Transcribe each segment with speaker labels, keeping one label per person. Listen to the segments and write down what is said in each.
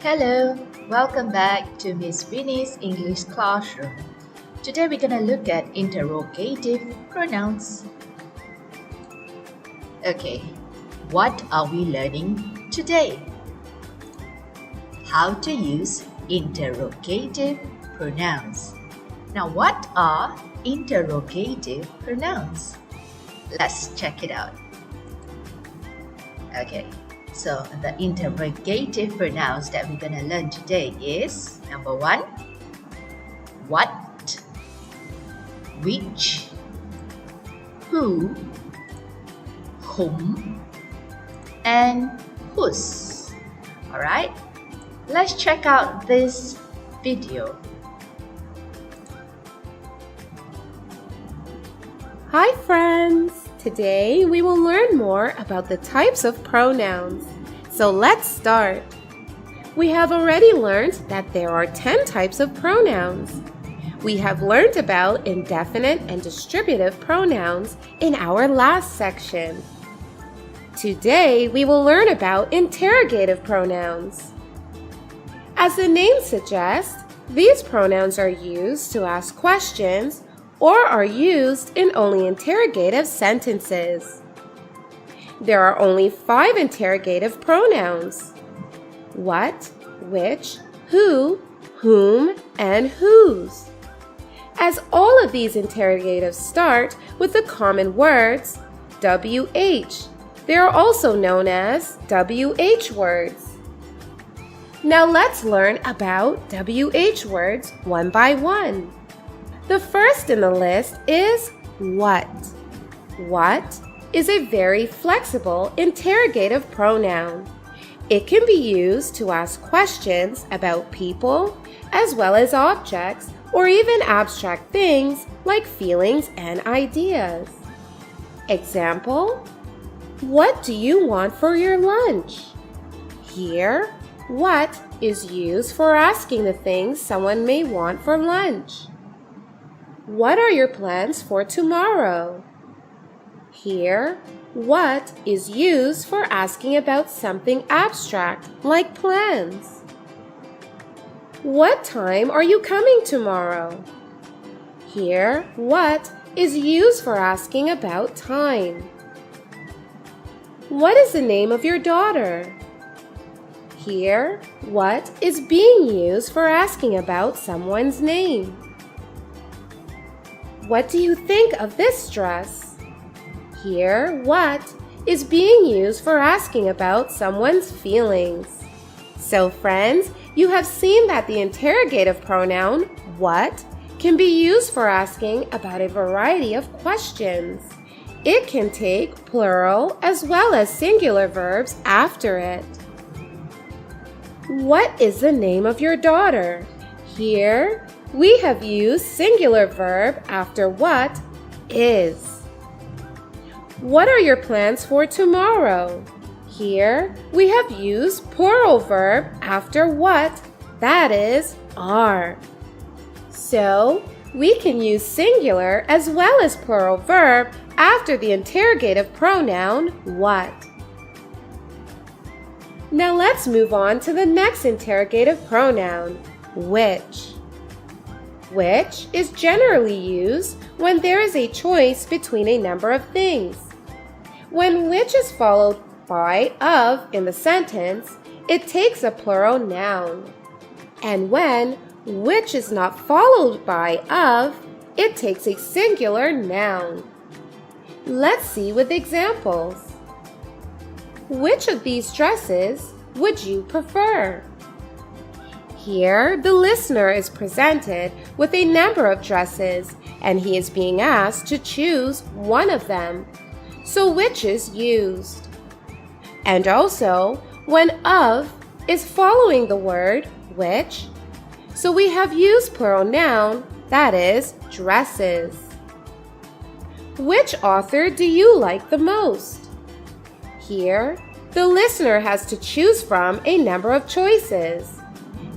Speaker 1: Hello, welcome back to Miss Winnie's English Classroom. Today we're going to look at interrogative pronouns. Okay, what are we learning today? How to use interrogative pronouns. Now, what are interrogative pronouns? Let's check it out. Okay. So, the interrogative pronouns that we're going to learn today is number 1, what, which, who, whom, and whose. Alright, let's check out this video.
Speaker 2: Hi friends! Today we will learn more about the types of pronouns. So let's start. We have already learned that there are 10 types of pronouns. We have learned about indefinite and distributive pronouns in our last section. Today we will learn about interrogative pronouns. As the name suggests, these pronouns are used to ask questions or are used in only interrogative sentences. There are only 5 interrogative pronouns: what, which, who, whom, and whose. As all of these interrogatives start with the common words WH, they are also known as WH words. Now let's learn about WH words one by one. The first in the list is what. What is a very flexible interrogative pronoun. It can be used to ask questions about people, as well as objects, or even abstract things like feelings and ideas. Example: what do you want for your lunch? Here, what is used for asking the things someone may want for lunch. What are your plans for tomorrow? Here, what is used for asking about something abstract, like plans. What time are you coming tomorrow? Here, what is used for asking about time. What is the name of your daughter? Here, what is being used for asking about someone's name. What do you think of this dress? Here, what is being used for asking about someone's feelings. So friends, you have seen that the interrogative pronoun what can be used for asking about a variety of questions. It can take plural as well as singular verbs after it. What is the name of your daughter? Here, we have used singular verb after what is. What are your plans for tomorrow? Here, we have used plural verb after what, that is, are. So, we can use singular as well as plural verb after the interrogative pronoun what. Now let's move on to the next interrogative pronoun, which. Which is generally used when there is a choice between a number of things. When which is followed by of in the sentence, it takes a plural noun. And when which is not followed by of, it takes a singular noun. Let's see with examples. Which of these dresses would you prefer? Here, the listener is presented with a number of dresses, and he is being asked to choose one of them. So which is used? And also, when of is following the word which, so we have used plural noun, that is, dresses. Which author do you like the most? Here, the listener has to choose from a number of choices.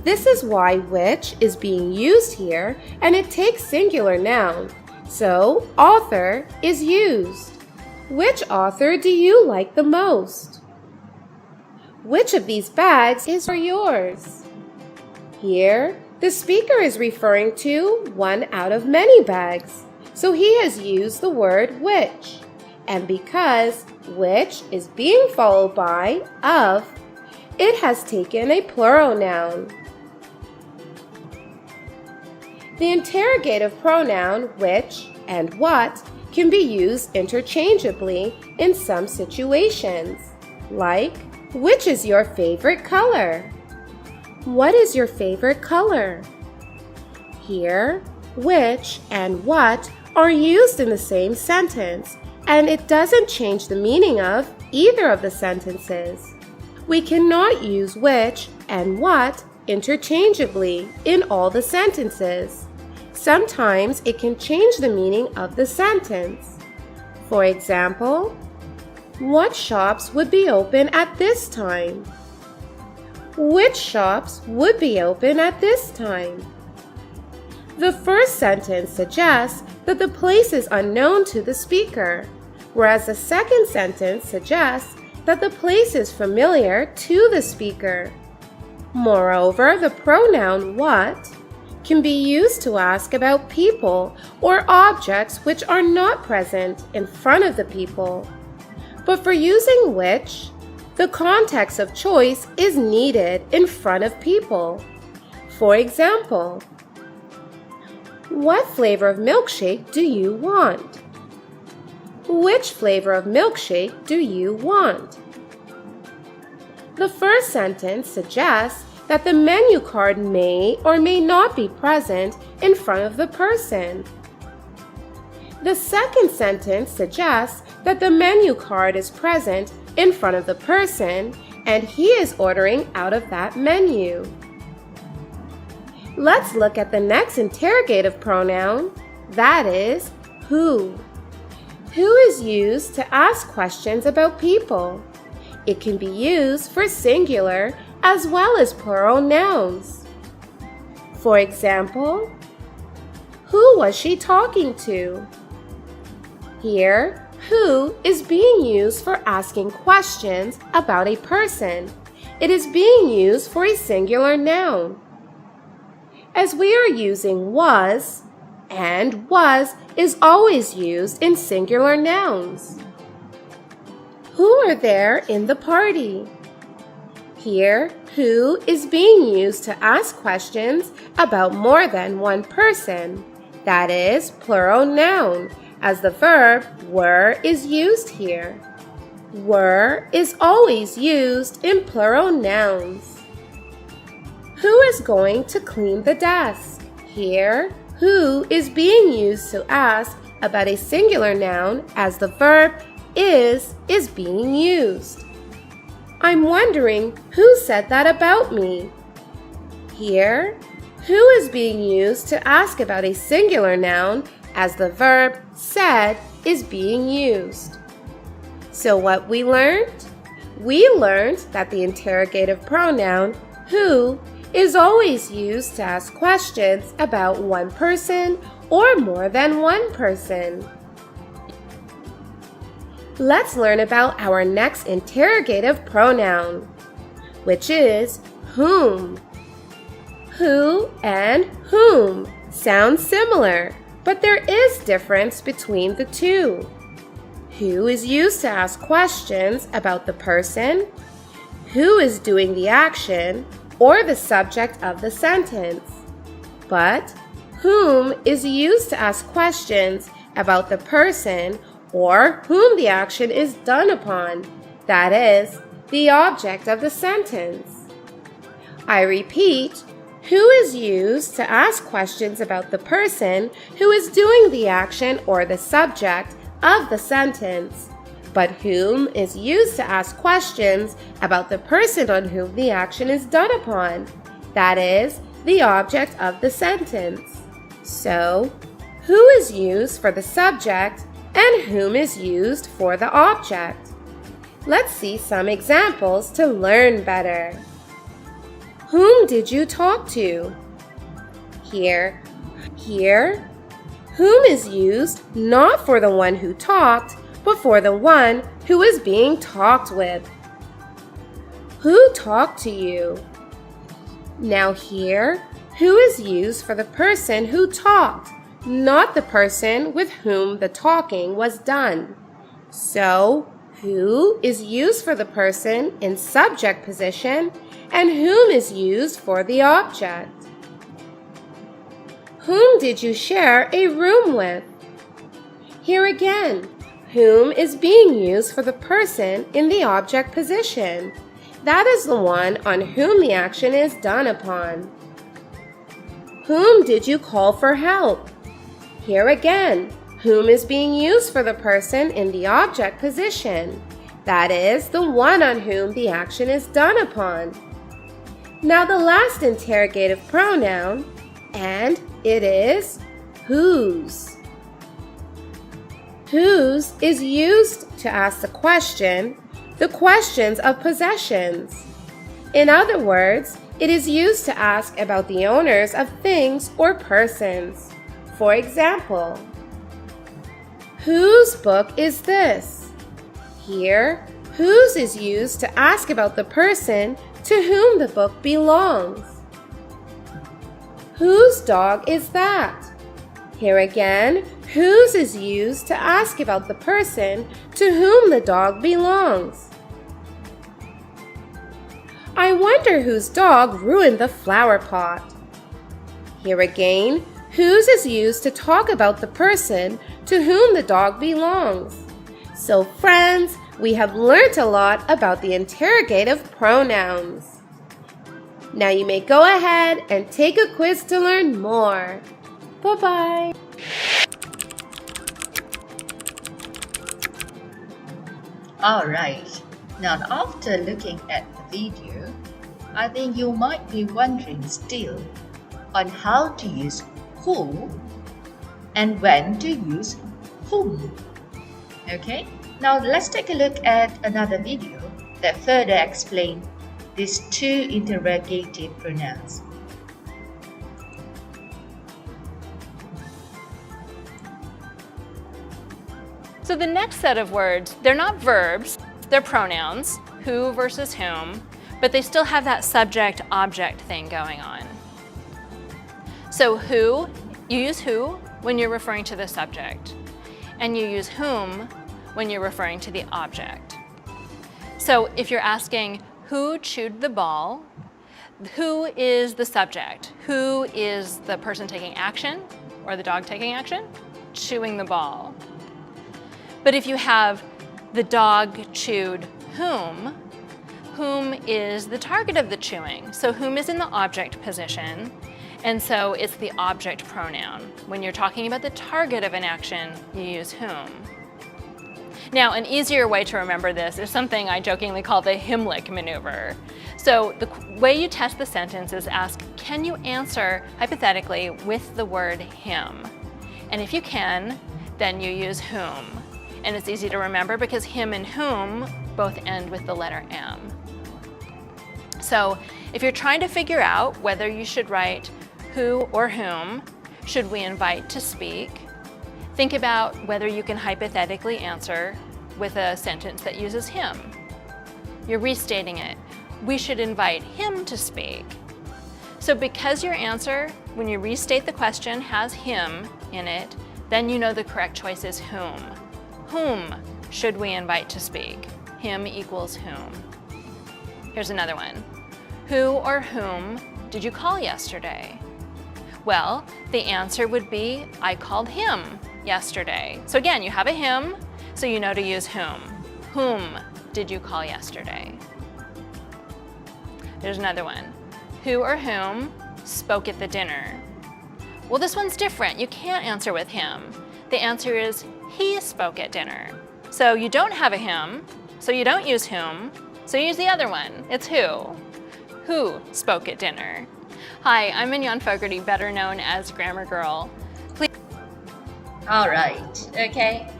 Speaker 2: This is why which is being used here, and it takes singular noun, so author is used. Which author do you like the most? which of these bags is yours? Here, the speaker is referring to one out of many bags, so he has used the word which. And because which is being followed by of, it has taken a plural noun. The interrogative pronoun which and what can be used interchangeably in some situations, like, which is your favorite color? What is your favorite color? Here, which and what are used in the same sentence, and it doesn't change the meaning of either of the sentences. We cannot use which and what interchangeably in all the sentences. Sometimes it can change the meaning of the sentence. For example, what shops would be open at this time? Which shops would be open at this time? The first sentence suggests that the place is unknown to the speaker, whereas the second sentence suggests that the place is familiar to the speaker. Moreover, the pronoun what can be used to ask about people or objects which are not present in front of the people. But for using which, the context of choice is needed in front of people. For example, what flavor of milkshake do you want? Which flavor of milkshake do you want? The first sentence suggests that the menu card may or may not be present in front of the person. The second sentence suggests that the menu card is present in front of the person and he is ordering out of that menu. Let's look at the next interrogative pronoun, that is, who. Who is used to ask questions about people. It can be used for singular as well as plural nouns. For example, who was she talking to? Here, who is being used for asking questions about a person. It is being used for a singular noun. As we are using was, and was is always used in singular nouns. Who are there in the party? Here, who is being used to ask questions about more than one person. That is, plural noun, as the verb were is used here. Were is always used in plural nouns. Who is going to clean the desk? Here, who is being used to ask about a singular noun as the verb is being used. I'm wondering who said that about me. Here, who is being used to ask about a singular noun as the verb said is being used. So what we learned? We learned that the interrogative pronoun who is always used to ask questions about one person or more than one person. Let's learn about our next interrogative pronoun, which is whom. Who and whom sound similar, but there is difference between the two. Who is used to ask questions about the person, who is doing the action, or the subject of the sentence. But whom is used to ask questions about the person or whom the action is done upon, that is, the object of the sentence. I repeat, who is used to ask questions about the person who is doing the action or the subject of the sentence, but whom is used to ask questions about the person on whom the action is done upon, that is, the object of the sentence. So, who is used for the subject and whom is used for the object? Let's see some examples to learn better. Whom did you talk to? Here, whom is used not for the one who talked, but for the one who is being talked with. Who talked to you? Now here, who is used for the person who talked, not the person with whom the talking was done. So, who is used for the person in subject position and whom is used for the object. Whom did you share a room with? Here again, whom is being used for the person in the object position. That is the one on whom the action is done upon. Whom did you call for help? Here again, whom is being used for the person in the object position. That is the one on whom the action is done upon. Now the last interrogative pronoun, and it is whose. Whose is used to ask the questions of possessions. In other words, it is used to ask about the owners of things or persons. For example, whose book is this? Here, whose is used to ask about the person to whom the book belongs. Whose dog is that? Here again, whose is used to ask about the person to whom the dog belongs. I wonder whose dog ruined the flower pot. Here again, whose is used to talk about the person to whom the dog belongs. So friends, we have learnt a lot about the interrogative pronouns. Now you may go ahead and take a quiz to learn more. Bye-bye.
Speaker 1: Alright, now after looking at the video, I think you might be wondering still on how to use who and when to use whom. Okay, now let's take a look at another video that further explains these two interrogative pronouns.
Speaker 3: So the next set of words, they're not verbs, they're pronouns, who versus whom, but they still have that subject-object thing going on. So who, you use who when you're referring to the subject, and you use whom when you're referring to the object. So if you're asking who chewed the ball, who is the subject? Who is the person taking action or the dog taking action? Chewing the ball. But if you have the dog chewed whom is the target of the chewing. So whom is in the object position, and so it's the object pronoun. When you're talking about the target of an action, you use whom. Now, an easier way to remember this is something I jokingly call the Heimlich maneuver. So the way you test the sentence is ask, can you answer hypothetically with the word him? And if you can, then you use whom. And it's easy to remember because him and whom both end with the letter M. So if you're trying to figure out whether you should write who or whom should we invite to speak, think about whether you can hypothetically answer with a sentence that uses him. You're restating it. We should invite him to speak. So because your answer, when you restate the question, has him in it, then you know the correct choice is whom. Whom should we invite to speak? Him equals whom. Here's another one. Who or whom did you call yesterday? Well, the answer would be, I called him yesterday. So again, you have a him, so you know to use whom. Whom did you call yesterday? There's another one. Who or whom spoke at the dinner? Well, this one's different. You can't answer with him. The answer is, he spoke at dinner. So you don't have a him, so you don't use whom, so you use the other one. It's who. Who spoke at dinner? Hi, I'm Mignon Fogarty, better known as Grammar Girl. Please.
Speaker 1: Alright, okay.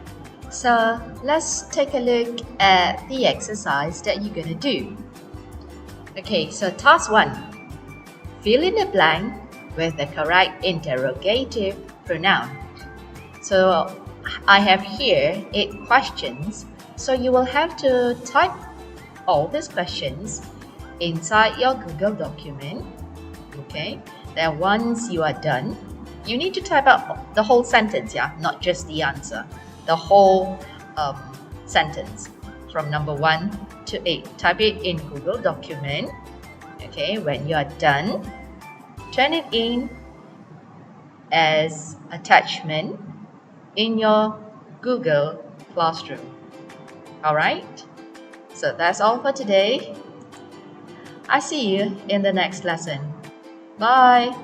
Speaker 1: So let's take a look at the exercise that you're gonna do. Okay, so task 1. Fill in the blank with the correct interrogative pronoun. So I have here 8 questions, so you will have to type all these questions inside your Google document. Okay, then once you are done, you need to type out the whole sentence, yeah, not just the answer. The whole sentence from number 1 to 8. Type it in Google document. Okay, when you are done, turn it in as attachment in your Google Classroom. Alright, so that's all for today. I see you in the next lesson. Bye.